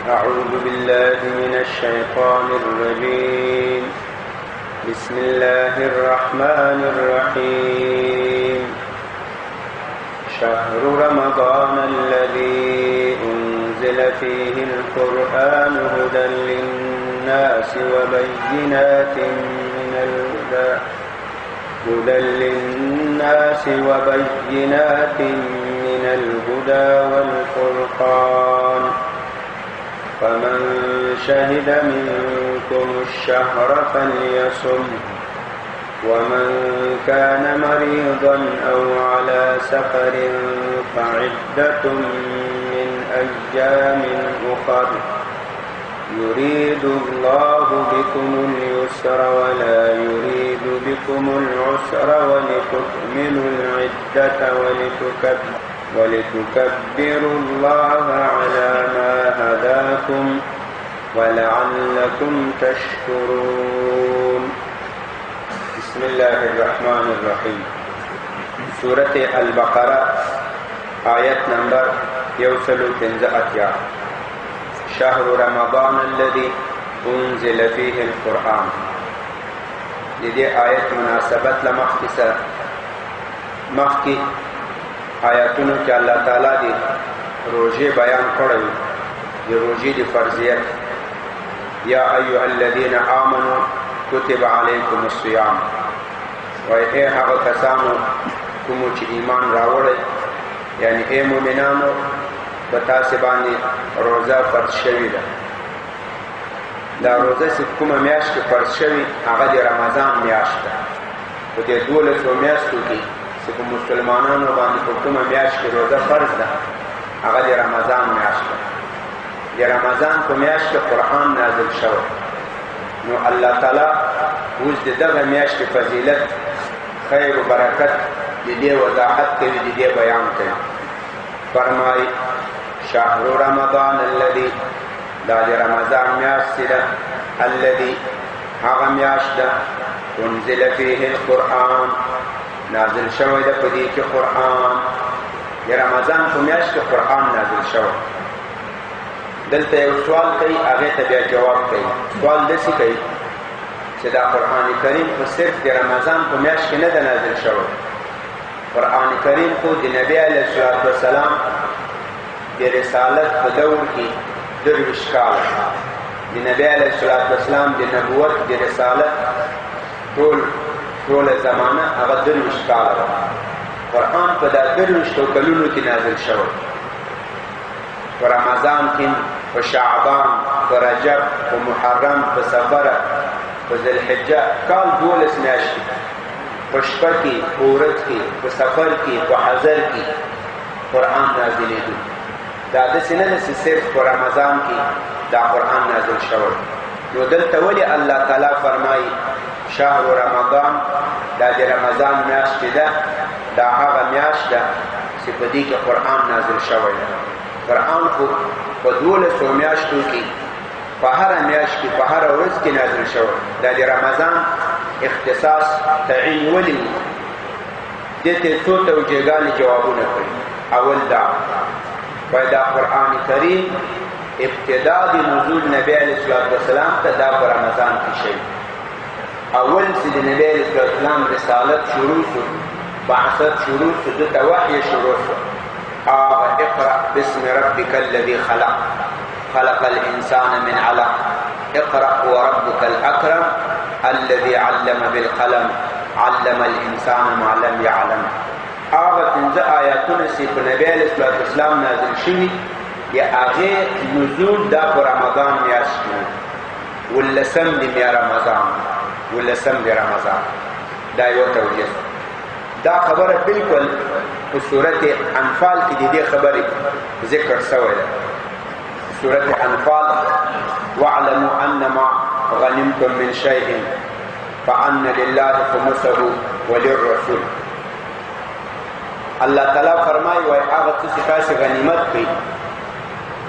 أعوذ بالله من الشيطان الرجيم. بسم الله الرحمن الرحيم. شهر رمضان الذي أنزل فيه القرآن هدى للناس وبينات من الهدى والفرقان، فمن شهد منكم الشهر فليصم، ومن كان مريضا أو على سفر فعدة من أيام أخر، يريد الله بكم اليسر ولا يريد بكم العسر، ولتكملوا العدة ولتكبروا الله على ما هداكم ولعلكم تشكرون. بسم الله الرحمن الرحيم. سورة البقرة آية نمبر 153. شهر رمضان الذي أنزل فيه القرآن. دې آیت مناسبت مخکې آیاتونو کې الله تعالی دی روزه بیان کړی، د روزې د فرضیت. یا ایها الذین آمنوا کتب علیکم الصیام، وای اے هغه کسانو کوم چې ایمان راوړی، یعنی اے مؤمنانو په تاسو باندې روزه فرض شوې ده. دا روزه چې کومه میاشت کې فرض شوې هغه د رمضان میاشت ده. په دې 12 میاشتو کې چې په مسلمانانو باندې په کومه میاشت کې روزه فرض ده هغه د رمضان میاشت ده. د رمضان په میاشت کې قرآن نازل شوی، نو الله تعالی اوس د دغه میاشت فضیلت، خیر و برکت د دې وضاحت کوي، د دې بیان کوي. فرمایي شهر رمضان الذي، دا د رمضان میاشت ده، الذي هغه میاشت ده انزل فيه القرآن، نازل شوی ده په دې کې قرآن. د رمضان په میاشت کې قرآن نازل شوی. دلته یو سوال کوي، هغه ته بیا جواب کوي. سوال داسې کوي چې دا قرآن کریم خو صرف د رمضان په میاشت کې نه ده نازل شوی. قرآن کریم خو د نبی علیه الصلاة والسلام د رسالت په دور کې 23 کاله، د نبی علیه الصلاة والسلام د نبوت د رسالت ټوله زمانه هغه 23 کاله ده. قرآن په دا 23 کلونو کې نازل شوی. په رمضان کې، په شعبان، په رجب، په محرم، په سفر، په ذوالحجه، کال 12 میاشتې. په شپه کې، په ورځ کې، په سفر کې، په حضر کې قرآن نازلېدو. دا داسې نه ده چې صرف په رمضان کې دا قرآن نازل شوی. نو دلته ولې الله تعالی فرمایي شهر رمضان، دا د رمضان میاشت ده، دا هغه میاشت ده چې په دې کې قرآن نازل شوی ده. قرآن خو په 12 میاشتو کې په هره میاشت کې په هره ورځ کې نازل شوی. دا د رمضان اختصاص تعین ولې دې ته څو توجیهګانې جوابونه کړي. اول دا وایي دا قرآن کریم ابتدا د نزول نبی علیه الصلاة والسلام ته دا په رمضان کې شوی. اول چې د نبی علیه الصلاة والسلام رسالت شروع شو، بعثت شروع شو، دته وحی شروع شو. اقرأ باسم ربك الذي خلق، خلق الإنسان من علق، اقرأ وربك الأكرم الذي علم بالقلم، علم الإنسان ما لم يعلم. هغه 5 آیاتونه چې په نبی علیه الصلاة والسلام نازل شوي، د هغې نزول دا په رمضان میاشت کې، 19 د رمضان. دا یو توجیه. دا خبره بالکل په سورت انفال کې د دې خبرې ذکر شوی ده. سورت انفال واعلموا انما غنمتم من شيء فان لله خمسه وللرسول. الله تعالی فرمایي وای هغه څه تاسو غنیمت کړئ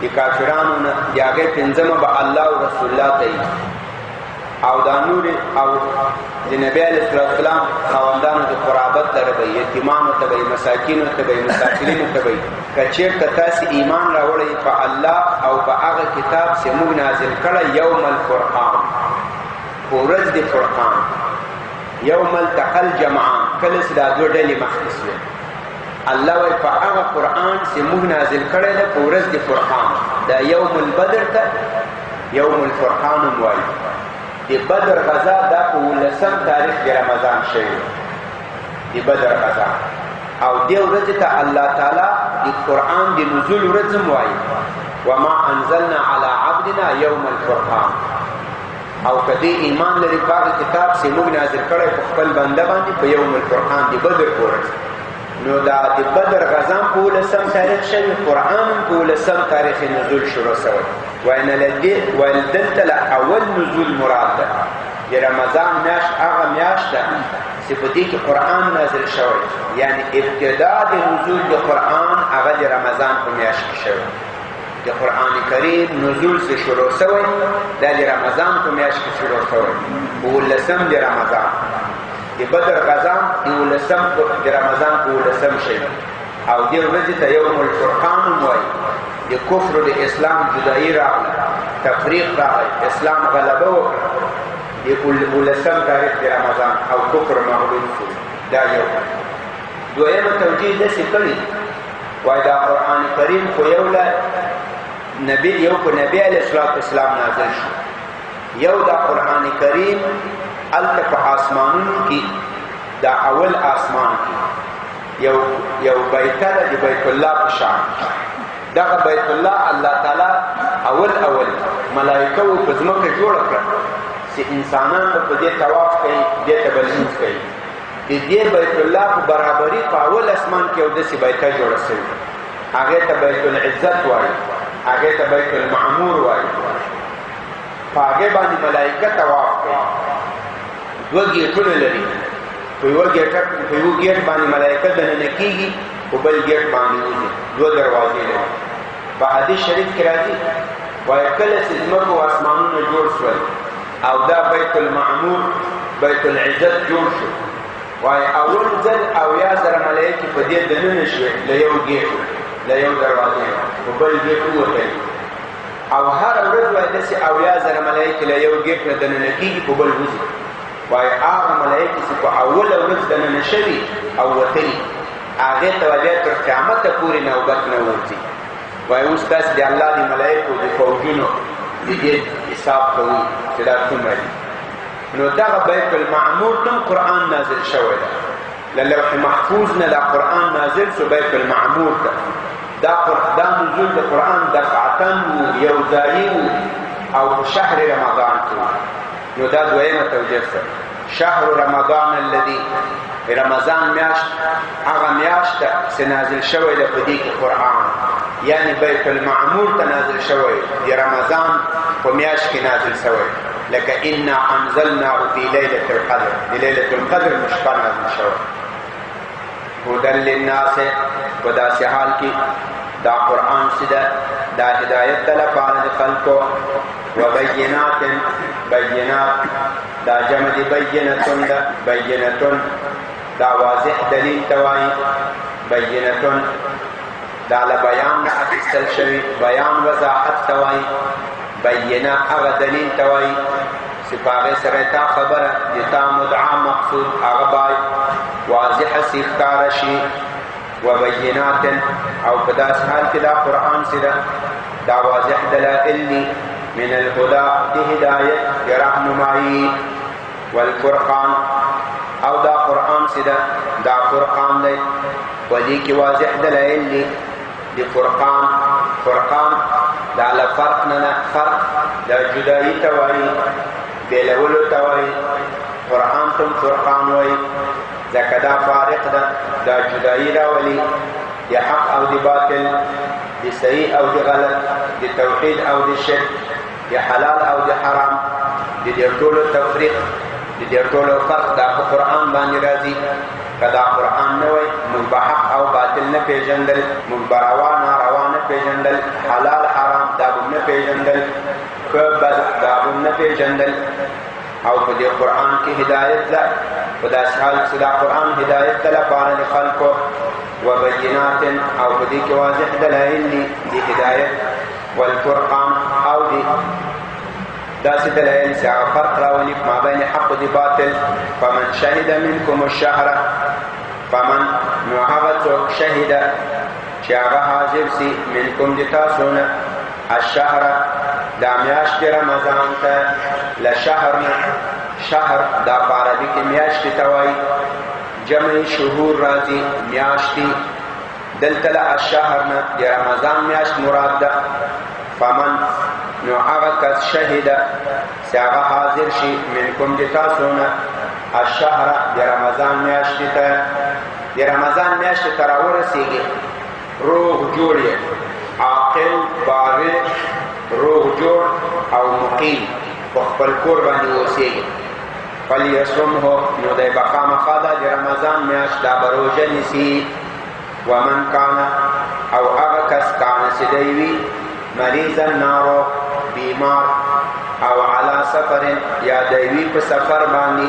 د کافرانو نه، د هغې 5 به الله او رسول الله ته او دا نور او د نبی علیه السلام خاوندانو د قرابت لره به یتیمانو ته به مساکینو ته به مسافرینو ته به کچیرته تاسو ایمان راوړئ په الله او په هغه کتاب چې موږ نازل کړی یوم الفرقان ورځ د فرقان یوم التقى الجمعان کله چې دا دوه ډلې مخکې شوې الله وایي په هغه قرآن چې موږ نازل کړی دی په ورځ د فرقان دا یوم البدر ته یوم الفرقان هم وایي د بدر غزا دا په 19 تاریخ د رمضان شوی د بدر غزا او دې ورځ ته الله تعالی د قرآن د نزول ورځ هم وایي وما انزلنا على عبدنا یوم الفرقان او کدی ایمان لري په کتاب چې موږ نازل کړی په خپل بنده باندې په یوم الفرقان د بدر ورځ نو دا د بدر غزا په 19 تاریخ شوی قرآن په 19 تاریخ نزول شروع شوی وان لدی ولدت اول نزول مراد ده د رمضان میاشت هغه میاشت ده چې په دې کې قرآن نازل شوی یعنی ابتدا د نزول د قرآن هغه د رمضان په میاشت کې شوی د قرآن کریم نزول سے شروع شوی دا د رمضان په میاشت کې شروع شوی په 19 د رمضان د بدر غزا د 19 د رمضان په 19 شوی او دې ورځ ته یوم الفرقان وایي د کفر د اسلام جدایی راغله تفریق راغی اسلام غلبه وکړه د 19 تاریخ د رمضان او کفر مغلوب شو دا یو دویمه توجیه داسې کړې وایي دا قرآن کریم خو یو په نبی علیه السلام نازل شو یو دا قرآن کریم هلته په آسمانونو کې دا اول آسمان کې یو بیته ده د بیت الله په شان دغه بیت الله الله تعالی اول ملائکه و په ځمکه جوړه کړه چې انسانان په دې طواف کوي دې ته به لمونځ کوي د دې بیت الله په برابري په اول اسمان کې یو داسې بیته جوړه شوې هغې ته بیت العزت وایي هغې ته بیت المعمور وایي په هغې باندې ملائکه طواف کوي دوه ګیټونه لري په یوه ګیټ باندې ملائکه دننه کېږي په بل ګیټ باندې وځي دوه دروازې لري په حدیث شریف کې راځي وایي کله چې ځمکه او اسمانونه جوړ شول او دا بیت المعمور بیت العزت جوړ شو وایي اول ځل 80,000 ملایکې په دې دننه شوې له یو ګیټ له یو دروازې په بل ګیټ ووتلې او هره ورځ وایي داسې 80,000 ملایکې له یو ګیټ نه دننه کېږي په بل وځي وایي هغه ملایکې چې په اوله ورځ دننه شوي او وتلي هغې ته بیا تر قیامته پورې نوبت نه ورځي وایي اوس تاسې د الله د ملایکو د فوجونو د دې حساب کوي چې دا څومره دي نو دغه بیت المعمور ته قرآن نازل شوی ده له لوح محفوظ نه دا قرآن نازل شو بیت المعمور ته دا نزول د قرآن دفعتن یو ځایي او شهر رمضان کې نو دا دویمه توجیه سره شهر رمضان الذي رمضان میاشت هغه میاشت چې نازل شوی ده په دې کې قرآن یعنی بیت المعمور ته نازل شوی د رمضان په میاشت کې نازل شوی لکه انا انزلناه فی لیلة القدر د لیلة القدر مشپه نازل شوی هدى للناس په داسې حال کې دا قرآن چې ده دا هدایت ده لپاره د خلکو وبینات دا جمع دی بینتون ده بینتون دا واضح دلیل توایی بینتون دا لبیان نه اخیستل شوی بیان وضاحت توایی بینه هغه دلیل توایی چې په هغې سره تا خبره د تا مدعا مقصود هغه باید واضحه سي ښکاره شي وبینات او په داسې حال کې دا قرآن چې ده دا واضح دلائل دي من الهدى د هدایت د رهنمایي والفرقان او دا قرآن چې ده دا فرقان دی په دې کې واضح دلایل دي د فرقان دا له فرق نه فرق دا جدایي ته وایي بېلولو ته وایي قرآن ته فرقان وایي ځکه دا فارق ده دا جدایي راولي د حق او د باطل د صحیح او د غلط د توحید او د شرک د حلال او د حرام د دې ټولو تفریق د دې ټولو فرق دا په قرآن باندې راځي که دا قرآن نه وای موږ به حق او باطل نه پېژندل موږ به روا ناروا نه پېژندل حلال حرام دا به نه پېژندل ښه بد دا به نه پېژندل او په دې قرآن کې هدایت ده په داسې حال کې دا قرآن هدایت ده لپاره د خلکو وبینات او په دې کې واضح دلایل دي د هدایت والفرقان او دي داسې دلایل چې هغه فرق راولي ما بین حق د باطل فمن شهد منکم الشهر فمن نو هغه څوک شهد چې هغه حاضر سي منکم د تاسو نه الشهر دا میاشت رمضان ته لشهر شهر دا په عربي کې میاشت ته وایي جمع شهور راځي میاشتي دلته له الشهر نه د رمضان میاشت مراد ده فمن نو هغه کس شهد چې هغه حاضر شي منکم د تاسو نه الشهر د رمضان میاشت ته د رمضان میاشت ته راورسېږي روغ جوړ یې عاقل بالغ روغ جوړ او مقیم په خپل کور باندې اوسېږي فلیصمه نو دی به خامخا ده د رمضان میاشت دا به روژه نیسي ومن کان او هغه کس کانه چې دی وي مریضا ناروغ بیمار او علی سفر یا دی وي په سفر باندې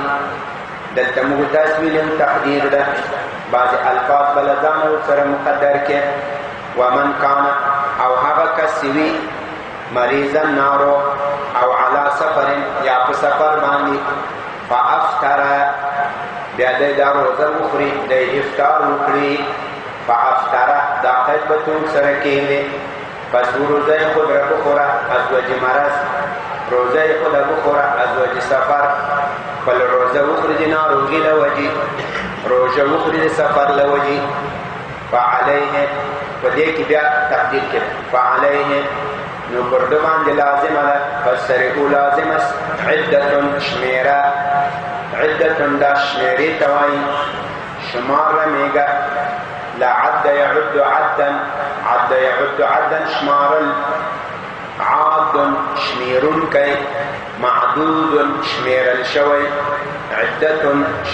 دلته موږ تسمیل تحدید ده بعض الفاظ بلدان سره مقدر کې ومن کان او هغه کس وي مریضا ناروغ او علی سفر یا په سفر باندې فافطر بیا دی دا روزه وخوري دی افطار وکړي فافطر دا قید به څوک سره کېږي پس روزه یې خود را بخوره از وجه مرض روزه یې خود بخوره از وجه سفر خپل روزه وخوري د ناروغي له وجې روژه وخوري د سفر له وجې فعلیه په دې کې بیا تقدیر کې فعلیه نو پر ده باندې لازمه ده فسرهو لازم است عدتون شمیره عدتون دا شمیرې ته وایي شمار رمیږه لعد يعد عدا عد يعد عدا شمارل عاد شمیرون کوي معدود شمیرل شوی عدت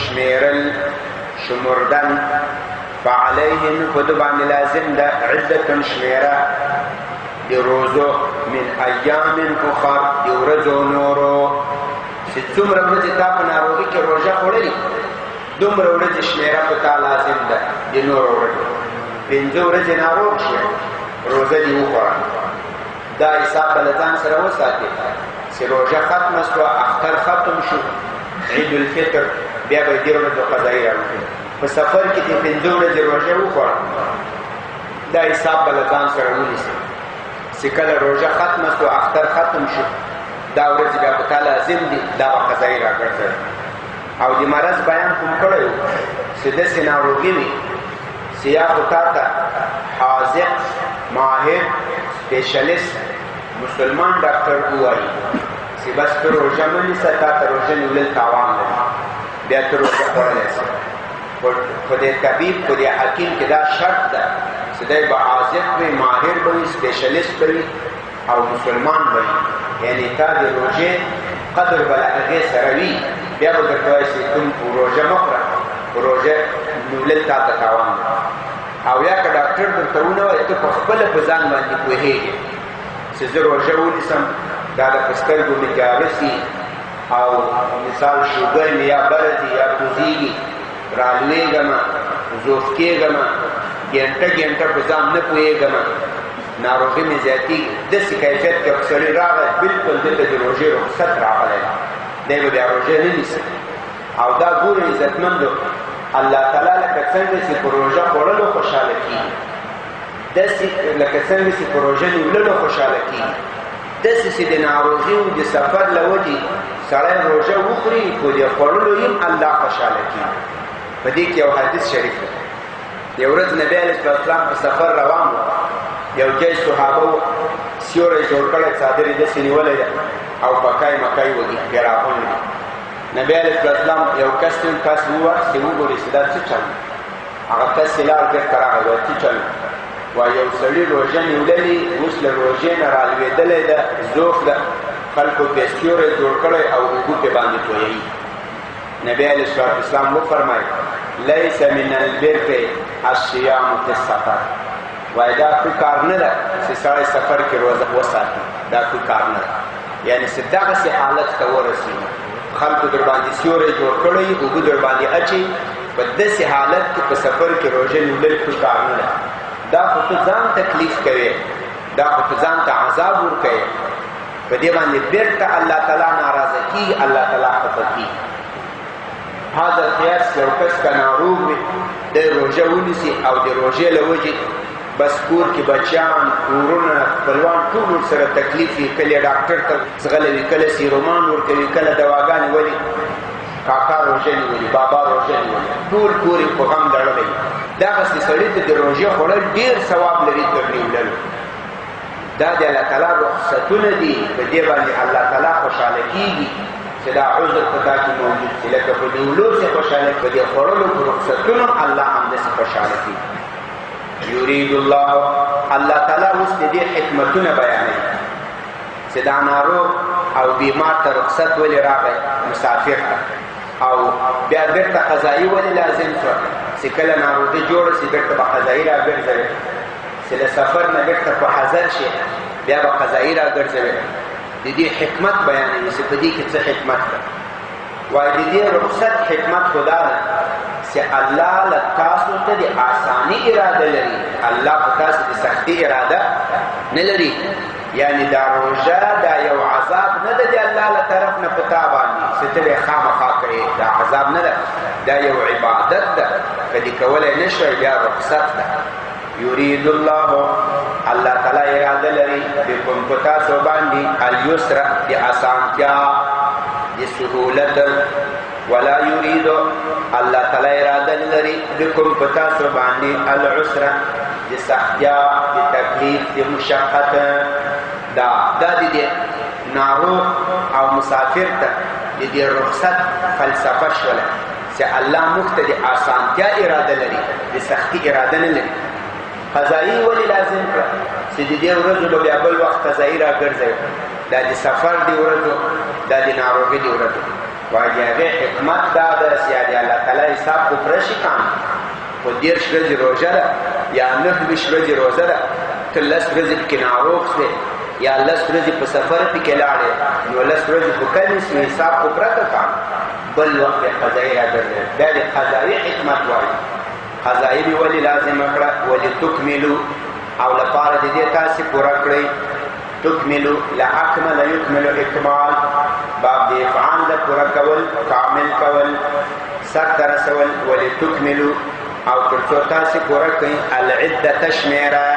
شمیرل شمردن فعليه په ده باندې لازم ده عدت شمیره د روزو من ایام اخر د ورځو نورو چې څومره ورځې تا په ناروغي کې روژه خوړلې دومره ورځې شمیره په تا لازم ده د نورو ورځو 5 ورځې ناروغ شي روژه دې وخوره دا حساب به له ځان سره وساتې چې روژه ختمه شوه اختر ختم شو عید الفطر بیا به دې ورځو قضایي راوکړي په سفر کې دې 5 ورځې روژه وخوره دا حساب به له ځان سره ونیسي چې کله روژه ختمه شو اختر ختم شو دا ورځې بیا په تا لازم دي دا به قضایي راګرځوي او د مرض بیان کوم کړی و چې داسې ناروغي وي چې یا خو تا ته حاذق ماهر سپیشلیست مسلمان ډاکټر ووایي چې بس ته روژه مه نیسه تا ته روژه نیولل تاوان لري بیا ته روژه خوړلی شي خو دې طبیب خو دې حکیم کې دا شرط ده چې دی به حاذق وي ماهر به وي سپیشلیست به وي او مسلمان به وي یعنی تا د روژې قدر به له هغې سره وي بیا به درته وایي چې کوم روژه مه خوره روژه نیولل تا ته تاوان لري او یا که ډاکټر درته ونه وایي ته په خپله په ځان باندې پوهېږې چې زه روژه ونیسم دا د په سترګو مې جاره سي او مثال شوګر مې یا بره ځي یا کوزېږي رالوېږم زوف کېږم ګنټه ګنټه په ځان نه پوهېږم ناروغي مې زیاتېږي داسې کیفیت کې سړی راغی بلکل دلته د روژې رخصت راغلی دی به بیا روژه نه نیسي او دا ګوره عزتمندو الله تعالی لکه څنګه چې په روژه خوړلو خوشحاله کېږي داسې لکه څنګه چې په روژه نیوللو خوشحاله کېږي داسې چې د ناروغي او د سفر له وجې سړی روژه وخوري خو د خوړلو یې الله خوشحاله کېږي په دې کې یو حدیث شریف دی یو ورځ نبی علیه السلام په سفر روان و یو ځای صحابه سیوری جوړ کړی څادر یې داسې نیولی ده او پکای مکای وږي بیا راغونډ دي نبی علیه السلام یو کس ته کس وواخیستې وګورې چې دا څه چل هغه کس یې لاړ بېرته راغی وایي څه چل وایي یو سړي روژه نیوللې اوس له روژې نه رالوېدلی ده زوف ده خلکو پې سیوری جوړ کړی او اوبو پې باندې تویوي نبی علیه السلام وفرمایل لیس من البر الصیام فی السفر وایي دا ښه کار نه ده چې سړی سفر کې روزه وساتي دا ښه کار نه ده یعنی چې دغسې حالت ته ورسېږي خلکو در باندې سیوری جوړ کړی اوبه در باندې اچي په داسې حالت کې په سفر کې روژه نیول ښه کار نه ده. دا خو ته ځان تکلیف کوې، دا خو ته ځان ته عذاب ورکوې، په دې باندې بېرته الله تعالی ناراضه کېږي، الله تعالی خفه کېږي. هذا القیاس یو کس که ناروغ وي دی روژه ونیسي او د روژې له وجې بس کور کې بچیان ورونه خپلوان ټول ورسره تکلیف وي، کله ډاکټر ته ځغلی وي، کله سیرومان ورکوي، کله دواګانې ولي، کاکا روژه نیولي، بابا روژه نیولي، ټول کور یې په غم لړلی. دغسې سړي ته د روژې خوړل ډېر ثواب لري تر نیوللو. دا د الله تعالی رخصتونه دي، په دې باندې الله تعالی خوشحاله کېږي چې دا عذر په تا کې موجود شي. لکه په نیولو چې خوشحاله په دې خوړلو په رخصتونو الله همداسې خوشحاله کېږي. یرید الله، الله تعالی اوس د دې حکمتونه بیانوي چې دا ناروغ او بیمار ته رخصت ولې راغی، مسافر ته، او بیا بیرته قضایي ولې لازم شوه چې کله ناروغي جوړه شي بیرته به قضایي راګرځوي، چې له سفر نه بیرته په حضر شي بیا به قضایي راګرځوي. د دې حکمت بیانوي چې په دې کې څه حکمت ده. وایي د دې رخصت حکمت خو دا ده چې الله له تاسو ته د آساني اراده لري، الله په تاسو د سختي اراده نه لري. یعنی دا روژه دا یو عذاب نه ده د الله له طرف نه په تا باندې چې ته به خامخا کوې، دا عذاب نه ده، دا یو عبادت ده، که دې کولی نه شوی بیا رخصت ده. یرید الله، الله تعالی اراده لري بكم په تاسو باندې اليسر، د اسانتیا، د سهولت. ولا یرید، الله تعالی اراده لري بكم په تاسو باندې العسر، د سختیا، د تکلیف، د مشقت. دا د دې ناروغ او مسافر ته د دې رخصت فلسفه شوله چې الله موږ ته د اسانتیا اراده لري، د سختي اراده نه لري. قضایي ولې لازم کړه چې د دې ورځو به بیا بل وخت قضایي راګرځوي، دا د سفر د ورځو، دا د ناروغۍ د ورځو. وایي د هغې حکمت دا ده چې د الله تعالی حساب خو پوره شي کان، خو 30 ورځې روژه ده یا 29 ورځې روژه ده، ته 10 ورځې پکې ناروغ شوې یا 10 ورځې په سفر پکې لاړې، نو 10 ورځې خو کمې شوې، حساب خو پوره کړه کان، بل وخت یې قضایي راګرځوي. دا د قضایي حکمت وایي. قضایي مې ولې لازمه کړه، ولې تکملو، او لپاره د دې تاسې پوره کړئ. تکملو لاکمل یکمل اکمال، باب د افعال د پوره کول، کامل کول، سر ته رسول. ولې تکملو، او تر څو تاسې پوره کړئ العدة شمیره،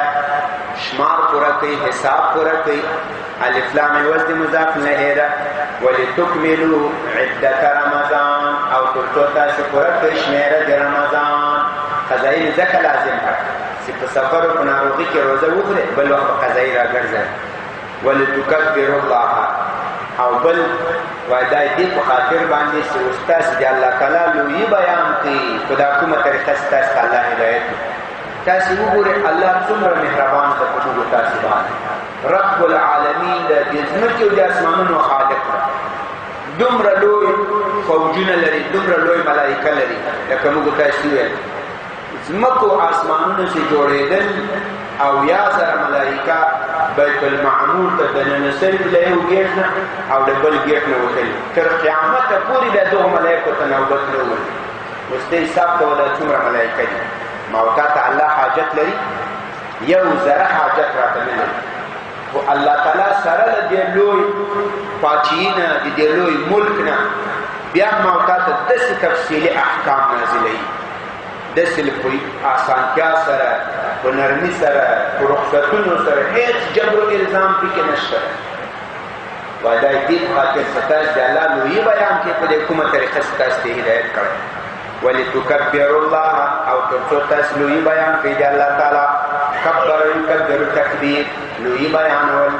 شمار پوره کړئ، حساب پوره کړئ. الف لام عوض د مضاف الیه ده. ولې تکملو عدة رمضان، او تر څو تاسې پوره کړئ شمیره د رمضان. قضایي مې ځکه لازم کړه چې په سفر او په ناروغي کې روژه وخورې، بل وخت په قضایي راګرځوي. ولتکبروا الله، او بل وایي دا دې په خاطر باندې چې اوس تاسې د الله تعالی لویي بیان کړي، په دا کومه طریقه چې تاسې ته الله هدایت کړي. تاسې وګورئ الله څومره مهربان ده په موږ تاسې باندې. رب العالمین ده، د ځمکې او د اسمانونو خالق ده، دومره لوی فوجونه لري، دومره لوی ملایکه لري. لکه موږ تاسې وویل ځمکو آسمانونو چې جوړېدل او 1000 ملایکه بیت المعمور ته دننه له یو ګیټ نه او د بل ګیټ نه وتلي، تر قیامته پورې د دغو ملایکو ته نوبت نه ووتي. اوس دې حساب کوه دا څومره ملایکه دي. ما او تا ته الله حاجت لري؟ یو ذره حاجت راته نه لري. خو الله تعالی سره له دې لوی پاچي نه، د دې لوی ملک نه، بیا ما او تا ته داسې تفصیلي احکام نازلوي، داسې په اسانتیا سره، په نرمي سره، په رخصتونو سره، هیڅ جبر و الزام پکې نشته. وایي دا دې په خاطر چې تاسې د الله لویي بیان کړي، په دې کومه طریقه چې تاسې ته هدایت کړی. ولتکبروا الله، او تر څو تاسې لویي بیان کړئ د الله تعالی. کبر یکبر تکبیر، لویي بیانول،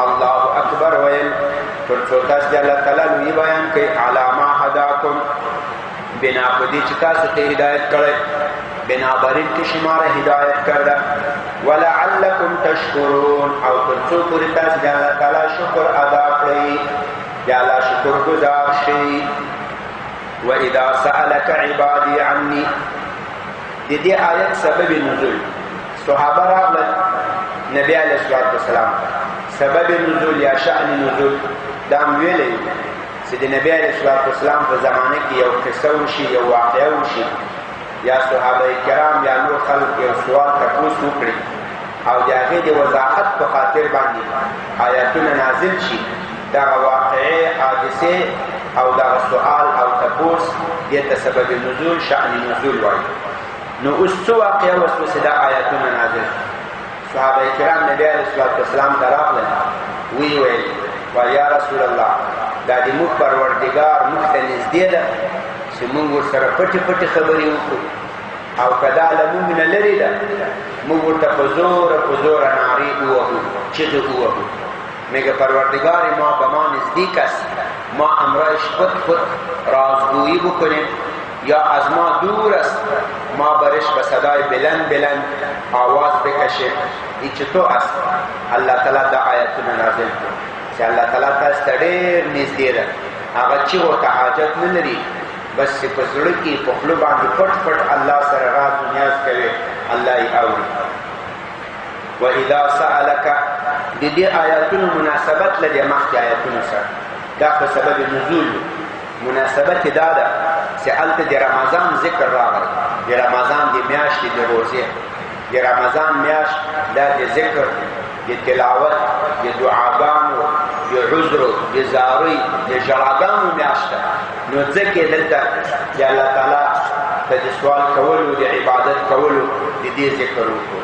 الله اکبر ویل، تر څو تاسې د الله تعالی لویي بیان کړئ. علی ما هداکم، بنا په دې چې تاسو ته هدایت کړی، بنا برین کې شماره هدایت کړه. ولعلکم تشکرون، او تر څو پورې تاسو د الله تعالی شکر ادا کړئ، د الله شکر گزار شئ. واذا سألك عبادي عني، د دې آیت سبب نزول صحابه راغلل نبی علیه الصلاة والسلام، سبب نزول یا شأن نزول دا ویلې چې د نبی علیه الصلاة والسلام په زمانه کې یو قصه وشي، یو واقعه وشي، یا صحابه کرام یا نور خلک یو سوال تپوس وکړي او د هغې د وضاحت په خاطر باندې آیاتونه نازل شي، دغه واقعې، حادثې او دغه سوال او تپوس دې ته سبب نزول، شأن نزول وایي. نو اوس څه واقعه وشوه چې دا آیاتونه نازل شي؟ صحابه کرام نبی علیه الصلاة والسلام ته راغلل، ویې ویل یا رسول الله، دا د موږ پروردګار موږ ته نږدې ده چې موږ ورسره پټې پټې خبرې وکړو، او که دا له موږ نه لرې ده موږ ورته په زوره نارې ووهو، چغې ووهو. میگه پروردگار ما به ما نزدیک است، ما امرایش خود رازگویی بکنیم یا از ما دور است، ما برش به صدای بلند آواز بکشیم. این چطور است؟ الله تعالی دا آیتونه نازل کړي چې الله تعالی تاسو ته ډېر نږدې ده، هغه چغو ته حاجت نه لري، بس چې په زړه کې په خوله باندې پټ الله سره راز و نیاز کوي، الله یې اوري. وإذا سألك د دې آیاتونو مناسبت له دې مخکې آیاتونو سره، دا په سبب نزول مناسبت دا ده چې هلته د رمضان ذکر راغی، د رمضان د میاشتې د روزې، د رمضان میاشت دا د ذکر، د تلاوت، د دعاګانو، د عذرو، د زارۍ، د ژړاګانو میاشت ده. نو ځکه دلته د الله تعالی ته د سوال کولو، د عبادت کولو د دې ذکر وکړو.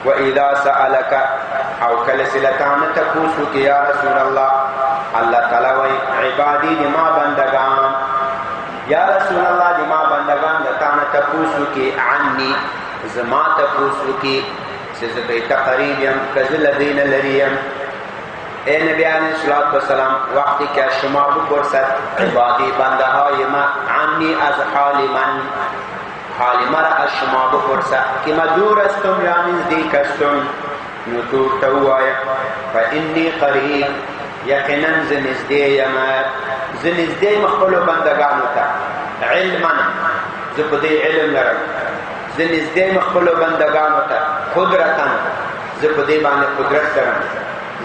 وإذا سألك او کله چې له تا نه تپوس وکړي یا رسول الله، الله تعالی وایي عبادي د ما بندگان، یا رسول الله د ما بندگان د تا نه تپوس وکړي، عني زما تپوس وکړي چې زه دوی ته قریب یم که زه له دوی نه لرې یم. ای نبی علیه الصلاة والسلام، وقتی که از شما بپرسد عبادی بنده های ما عني از حال مرا از شما بپرسد که ما دور استم یا نزدیک استم، نو تو ورته ووایه فانی قریب، یقینا زه نږدې یم، زه نږدې یم خپلو بندګانو ته، علما زه په دې علم لرم، زه نږدې یم خپلو بندګانو ته، قدرتا زه په دې باندې قدرت لرم،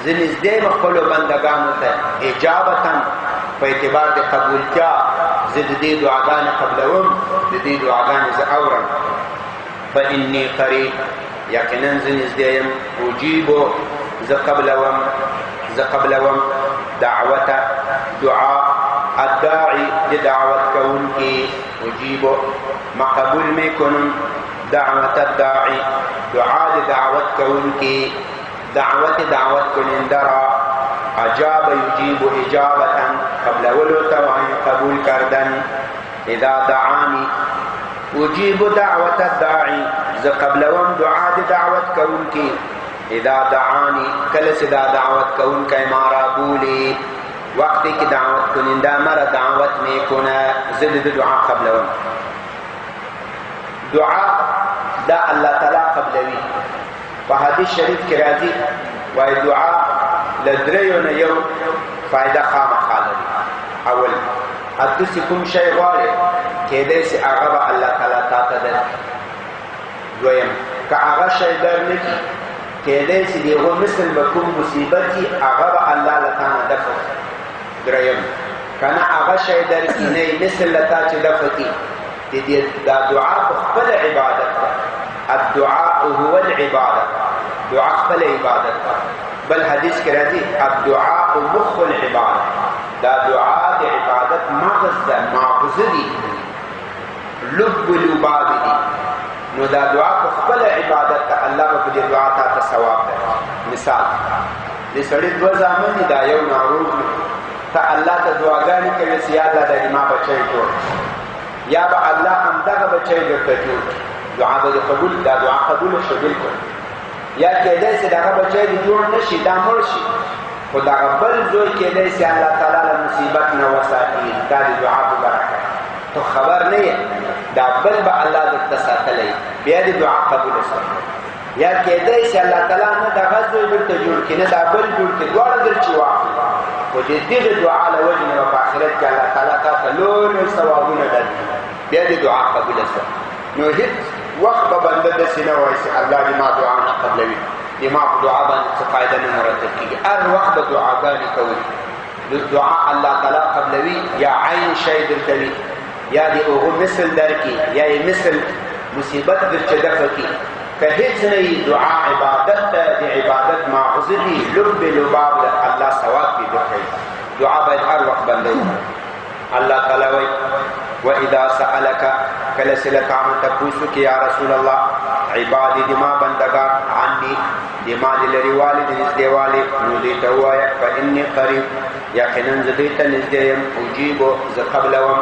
زه نږدې یم خپلو بندګانو ته، اجابتا په اعتبار د قبولتیا زه د دې دعاګانې قبلوم، د دې دعاګانې زه اورم. فانی قریب، یقینا زه نږدې یم، اجیبو زه قبلوم دعوت دعا الداعی د دعوت کوونکي، اجیبو ما قبول میکنم دعوت الداعی دعا د دعوت کوونکي، دعوت کننده را اجاب یجیب اجابتا قبلولو ته وایي قبول کردن. اذا دعانی اجیب دعوت الداعی، زه قبلوم دعا د دعوت کوونکي، اذا دعانی کله چې دا دعوت کوونکی ما را بولي، وقتی که دعوت کننده مرا دعوت میکنه زه د دعا قبلوم. دعا دا الله تعالی قبلوي. په حدیث شریف کې راځي وایي دعا له دریو نه یو فایده خامخا لري. اول هلته چې کوم شی غواړې کیدای شي هغه به الله تعالی تا ته درکړي. دویم که هغه شی درنه کړي کیدای شي د هغو مثل به کوم مصیبت وي هغه به الله له تا نه دفع کړي. دریم که نه هغه شی درکړي نه یې مثل له تا چې دفع کړي، دا دعا په خپله عبادت ده. الدعاء هو العبادة، دعا خپل عبادت ده. بل حدیث کې راځي الدعاء مخ العبادة، دا دعا د عبادت مغز ده، ماغزه دي، لب لباب دي. نو دا دعا په خپل عبادت ده، الله به په دې دعا ته ثواب ده. مثال د سړي دوه زامن دي، دا یو ناروغ دی، ته الله ته دعاګانې کوي چې یا الله دا ما بچی جوړ، یا به الله همدغه بچی درته جوړ، دعا به قبول، دا دعا قبول شو بالکل. یا کېدای شي دغه بچی دې جوړ نه شي، دا مړ شي، خو دغه بل زوی کېدای شي الله تعالی له مصیبت نه وساتي، دا د دعا په برکت. تو خبر نه یې دا بل به الله درته ساتلی، بیا د دعا قبول شي. یا کېدای شي الله تعالی نه دغه زوی درته جوړ کړي نه دا بل جوړ کړي، دواړه درچې واخلي، خو د دغه دعا له وجې نه به په آخرت کې الله تعالی تا ته لوی ثوابونه درکړي، بیا د دعا قبول شي. نو هیڅ وخت به بنده داسې نه وایي چې الله دې ما دعا نه قبلوي، دې ما په دعا باندې څه فایده نه مرتب کېږي. هر وخت به دعاګانې کوئ، دعا الله تعالی قبلوي یا عین شی درکوي یا دی اوغه مثل درکی یا مثل مصیبت درچه دفکی که هیڅ نه دعا عبادت دی عبادت معذر دی لب لباب الله ثواب دی درکوي دعا باید هر وخت بندوي الله تعالی وی واذا سالك کله سلک عن تپوسو کی یا رسول الله عبادی دما بندگان عني دما لري والد نزدې والي نو دې ته وایا فاني قريب یقینا زدیت نزدې اجيب ز قبلهم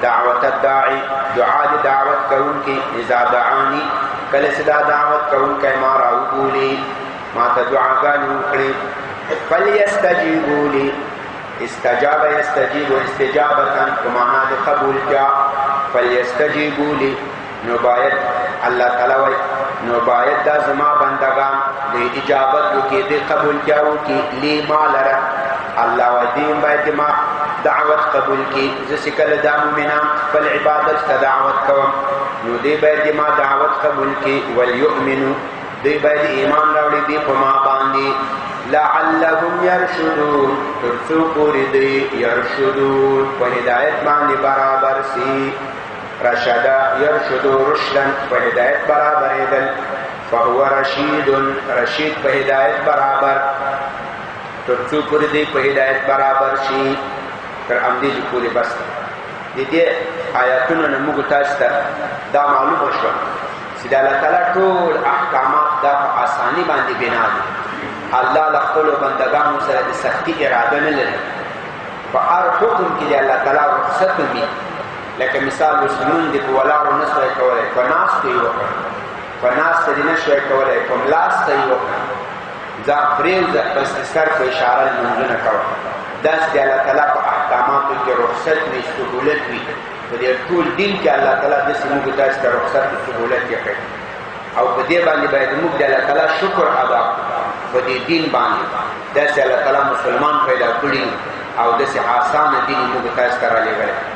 دعوت الداعي دعاء دعوت کون کی اذا دعاني کله صدا دعوت کون کی ما راولی ما تدعا غانو کړي فليستجيبوا لي استجاب يستجيب استجابة ومعنى قبول جاء فليستجيبوا لي نبايت الله تعالی وی نبايت دا زما بندگان دی اجابت کی دی قبول جاو کی لی ما لرا الله و دین باید ما دعوت قبول کی زسکل دا مومنان فالعبادت کا دعوت کوم نو دی باید ما دعوت قبول کی وليؤمنو دی باید ایمان راوڑی دی پما باندی لعلهم يرشدون ترسو پوری دی يرشدون و ہدایت باندی برابر سی رشد يرشد رشدا فهداية برابر إذن فهو رشيد رشيد فهداية برابر ترسو پردی فهداية برابر شي تر امدی جی پوری بست دیدی آیاتون نموگو تاستا دا معلوم شو سیده اللہ تعالی طول احکامات دا آسانی باندی بنا دی اللہ لخلو بندگانو سر دی سختی اراده نلده فار حکم کی دی اللہ تعالی رخصت می لکه مثال مسلمون دی پولاو نسوی کوله فناس تی وکر فناس تی نشوی کوله فملاس تی وکر زا فریل زا بس سر کو اشاره منزونه کوله داس دی اللہ تعالی په احکاماتو کې رخصت می سهولت وی په دې ټول دین کې الله تعالی د سیمو داس ته رخصت او سهولت یې کړی او په دې باندې باید موږ د الله تعالی شکر ادا په دې دین باندې داس الله تعالی مسلمان پیدا کړی او داس آسان دین موږ تاسو ته را لېږل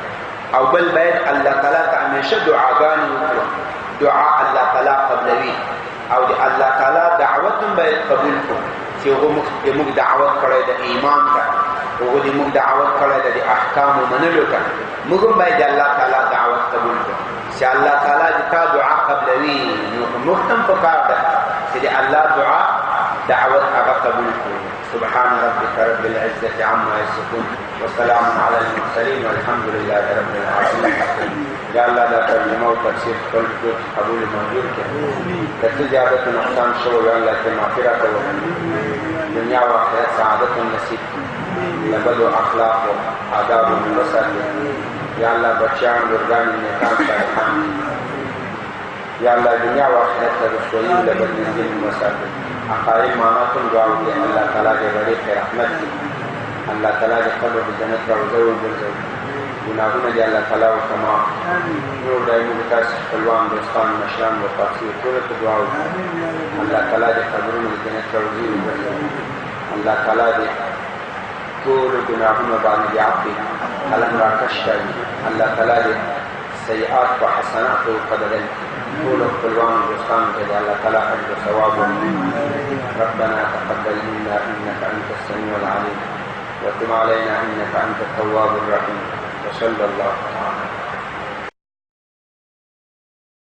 او بل باید الله تعالی ته همیشه دعاګانې وکړو دعا الله تعالی قبلوي او د الله تعالی دعوت باید قبول کړو چې موږ دعوت کړی د ایمان ته او دې موږ دعوت کړی د احکام منلو ته موږ باید الله تعالی دعوت قبول کړو چې الله تعالی د تا دعا قبلوي نو مختم پکار ده چې الله دعا دعوت هغه قبول کړو سبحان ربك رب العزة عما يصفون وسلام على المرسلين والحمد لله رب العالمين يا الله لا ترجمه وتفسير كل قبول منظور كتجابة نقصان شو يا الله كمغفرة دنيا وآخرة سعادة نصيب لبدو أخلاق وآداب ومبسط يا الله بچان برغان نکان صالحان يا الله دنيا وآخرة رسولين لبدو نزل ومبسط عقائد معناتم دعاو دی اللہ تعالی دے بڑے خیر رحمت دی اللہ تعالی دے قبر دی جنت روزو برزو گناہونا دی اللہ تعالی و تمام نور دائمو بتاس خلوان دوستان مشران و فاقسی و طولت دعاو دی اللہ تعالی دے قبرون دی جنت روزو برزو اللہ تعالی دے طول گناہونا بانی دی عقی علم راکش کری اللہ تعالی دے سیئات و حسنات و قدرن طول القلوان والرسطان كذا الله تعالى أجر ثواب ربنا تقبل منا إنك أنت السميع العليم وتب علينا إنك أنت التواب الرحيم وصلى الله تعالى